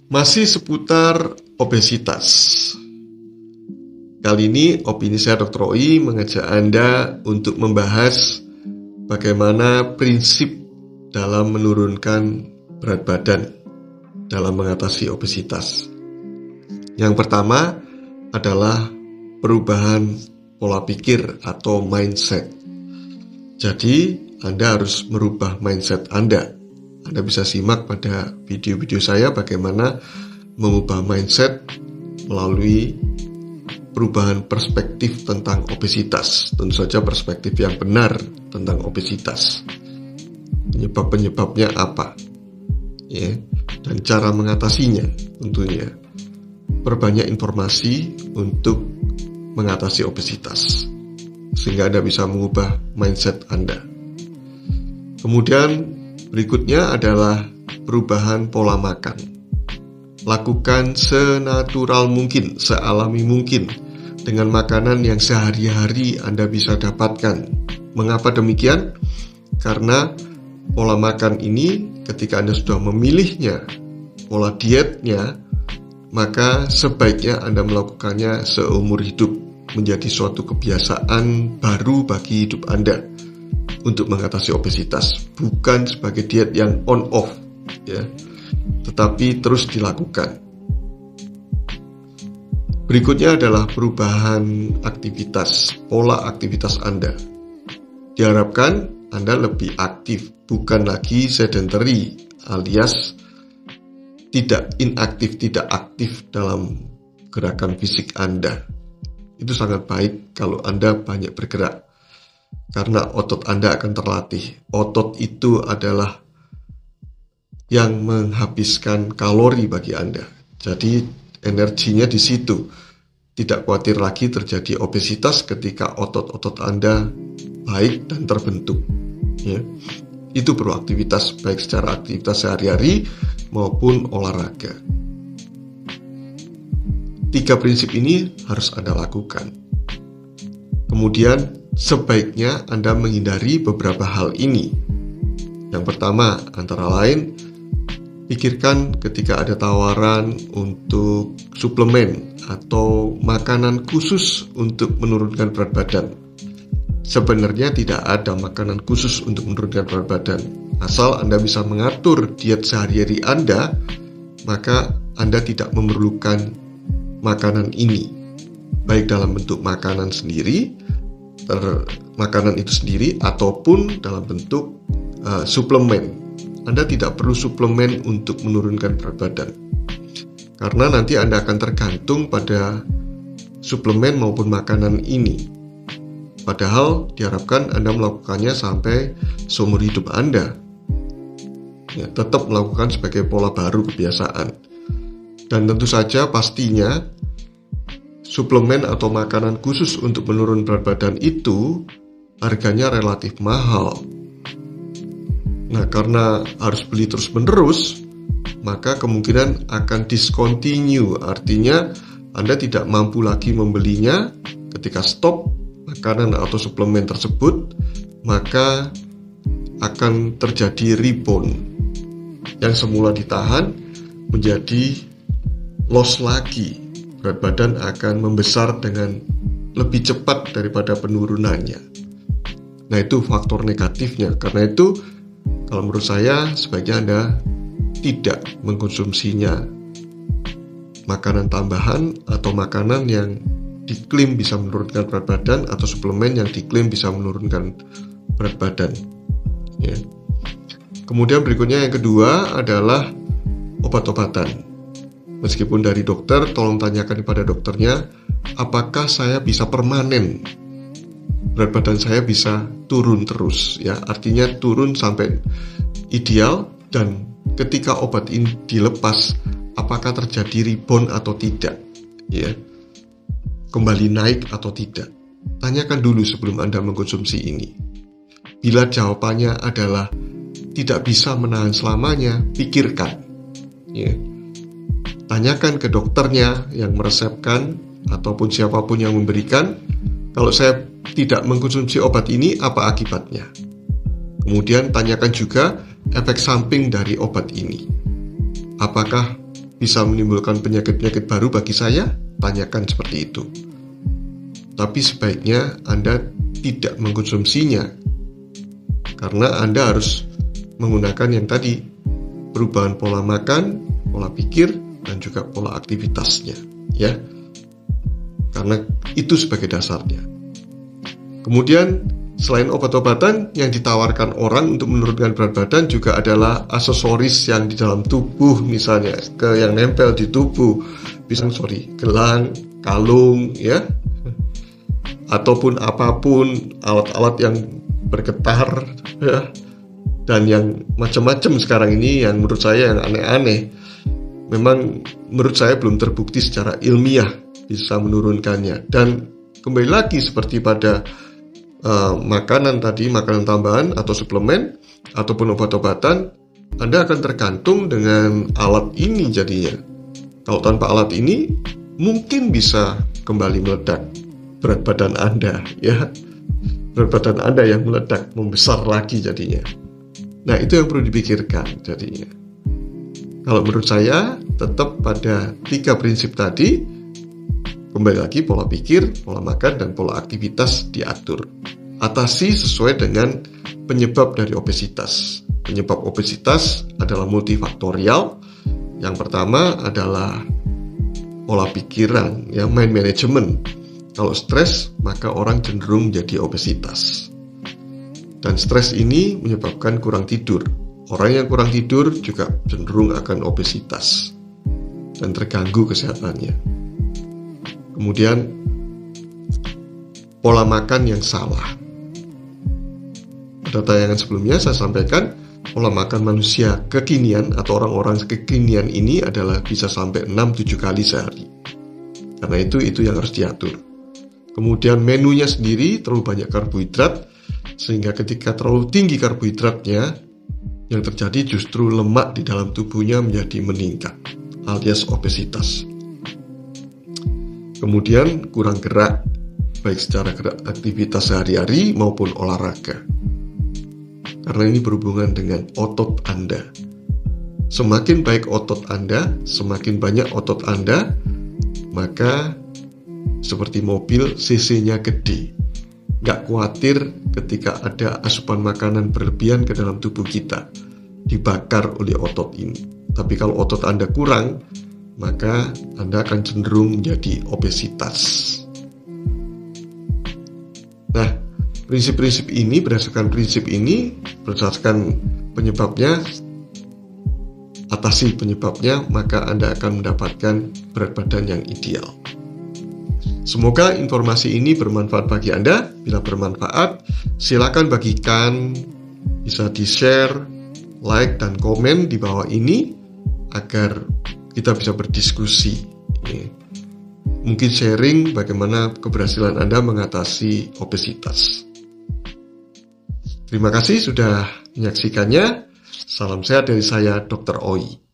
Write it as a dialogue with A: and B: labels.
A: Masih seputar obesitas. Kali ini opini saya Dr. Oi mengajak Anda untuk membahas bagaimana prinsip dalam menurunkan berat badan dalam mengatasi obesitas. Yang pertama adalah perubahan pola pikir atau mindset. Jadi Anda harus merubah mindset Anda. Anda bisa simak pada video-video saya bagaimana mengubah mindset melalui perubahan perspektif tentang obesitas. Tentu saja perspektif yang benar tentang obesitas. Penyebab-penyebabnya apa? Ya, dan cara mengatasinya tentunya. Perbanyak informasi untuk mengatasi obesitas sehingga Anda bisa mengubah mindset Anda. Kemudian berikutnya adalah perubahan pola makan. Lakukan senatural mungkin, sealami mungkin dengan makanan yang sehari-hari Anda bisa dapatkan. Mengapa demikian? Karena pola makan ini ketika Anda sudah memilihnya, pola dietnya, maka sebaiknya Anda melakukannya seumur hidup, menjadi suatu kebiasaan baru bagi hidup Anda untuk mengatasi obesitas, bukan sebagai diet yang on off, ya, tetapi terus dilakukan. Berikutnya adalah perubahan aktivitas, pola aktivitas Anda. Diharapkan Anda lebih aktif, bukan lagi sedentary alias tidak inaktif, tidak aktif dalam gerakan fisik Anda. Itu sangat baik kalau Anda banyak bergerak, karena otot Anda akan terlatih. Otot itu adalah yang menghabiskan kalori bagi Anda. Jadi energinya di situ. Tidak khawatir lagi terjadi obesitas ketika otot-otot Anda baik dan terbentuk. Ya. Itu perlu aktivitas, baik secara aktivitas sehari-hari maupun olahraga. 3 prinsip ini harus Anda lakukan. Kemudian sebaiknya Anda menghindari beberapa hal ini. Yang pertama, antara lain, pikirkan ketika ada tawaran untuk suplemen atau makanan khusus untuk menurunkan berat badan. Sebenarnya tidak ada makanan khusus untuk menurunkan berat badan. Asal Anda bisa mengatur diet sehari-hari Anda, maka Anda tidak memerlukan makanan ini, baik dalam bentuk makanan sendiri, makanan itu sendiri, ataupun dalam bentuk suplemen. Anda tidak perlu suplemen untuk menurunkan berat badan, karena nanti Anda akan tergantung pada suplemen maupun makanan ini. Padahal diharapkan Anda melakukannya sampai seumur hidup Anda. Ya, tetap melakukan sebagai pola baru kebiasaan. Dan tentu saja pastinya suplemen atau makanan khusus untuk menurun berat badan itu harganya relatif mahal. Nah, karena harus beli terus-menerus, maka kemungkinan akan discontinue. Artinya Anda tidak mampu lagi membelinya. Ketika stop makanan atau suplemen tersebut, maka akan terjadi rebound. Yang semula ditahan menjadi loss lagi. Berat badan akan membesar dengan lebih cepat daripada penurunannya. Nah, itu faktor negatifnya. Karena itu, kalau menurut saya, sebaiknya Anda tidak mengkonsumsinya makanan tambahan atau makanan yang diklaim bisa menurunkan berat badan atau suplemen yang diklaim bisa menurunkan berat badan. Ya. Kemudian berikutnya yang kedua adalah obat-obatan. Meskipun dari dokter, tolong tanyakan kepada dokternya, apakah saya bisa permanen? Berat badan saya bisa turun terus, ya, artinya turun sampai ideal, dan ketika obat ini dilepas, apakah terjadi rebound atau tidak, ya, kembali naik atau tidak. Tanyakan dulu sebelum Anda mengkonsumsi ini. Bila jawabannya adalah tidak bisa menahan selamanya, pikirkan, ya. Tanyakan ke dokternya yang meresepkan ataupun siapapun yang memberikan, kalau saya tidak mengkonsumsi obat ini, apa akibatnya? Kemudian tanyakan juga efek samping dari obat ini. Apakah bisa menimbulkan penyakit-penyakit baru bagi saya? Tanyakan seperti itu. Tapi sebaiknya Anda tidak mengkonsumsinya, karena Anda harus menggunakan yang tadi, perubahan pola makan, pola pikir, dan juga pola aktivitasnya, ya. Karena itu sebagai dasarnya. Kemudian selain obat-obatan yang ditawarkan orang untuk menurunkan berat badan juga adalah aksesoris yang di dalam tubuh, misalnya yang nempel di tubuh, gelang, kalung, ya, ataupun apapun alat-alat yang bergetar, ya, dan yang macam-macam sekarang ini yang menurut saya yang aneh-aneh. Memang menurut saya belum terbukti secara ilmiah bisa menurunkannya. Dan kembali lagi seperti pada makanan tadi, makanan tambahan atau suplemen ataupun obat-obatan, Anda akan tergantung dengan alat ini jadinya. Kalau tanpa alat ini mungkin bisa kembali meledak berat badan Anda, ya. Berat badan Anda yang meledak, membesar lagi jadinya. Nah, itu yang perlu dipikirkan jadinya. Kalau menurut saya tetap pada 3 prinsip tadi. Kembali lagi, pola pikir, pola makan, dan pola aktivitas diatur. Atasi sesuai dengan penyebab dari obesitas. Penyebab obesitas adalah multifaktorial. Yang pertama adalah pola pikiran, ya, mind management. Kalau stres, maka orang cenderung menjadi obesitas. Dan stres ini menyebabkan kurang tidur. Orang yang kurang tidur juga cenderung akan obesitas dan terganggu kesehatannya. Kemudian pola makan yang salah. Pada tayangan sebelumnya saya sampaikan pola makan manusia kekinian atau orang-orang kekinian ini adalah bisa sampai 6-7 kali sehari. Karena itu yang harus diatur. Kemudian menunya sendiri terlalu banyak karbohidrat, sehingga ketika terlalu tinggi karbohidratnya, yang terjadi justru lemak di dalam tubuhnya menjadi meningkat, alias obesitas. Kemudian kurang gerak, baik secara gerak aktivitas sehari-hari maupun olahraga. Karena ini berhubungan dengan otot Anda. Semakin baik otot Anda, semakin banyak otot Anda, maka seperti mobil cc-nya gede. Gak khawatir ketika ada asupan makanan berlebihan ke dalam tubuh kita, dibakar oleh otot ini. Tapi kalau otot Anda kurang, maka Anda akan cenderung menjadi obesitas. Nah, berdasarkan prinsip ini, berdasarkan penyebabnya, atasi penyebabnya, maka Anda akan mendapatkan berat badan yang ideal. Semoga informasi ini bermanfaat bagi Anda. Bila bermanfaat, silakan bagikan, bisa di-share, like, dan komen di bawah ini agar kita bisa berdiskusi. Mungkin sharing bagaimana keberhasilan Anda mengatasi obesitas. Terima kasih sudah menyaksikannya. Salam sehat dari saya, Dr. Oi.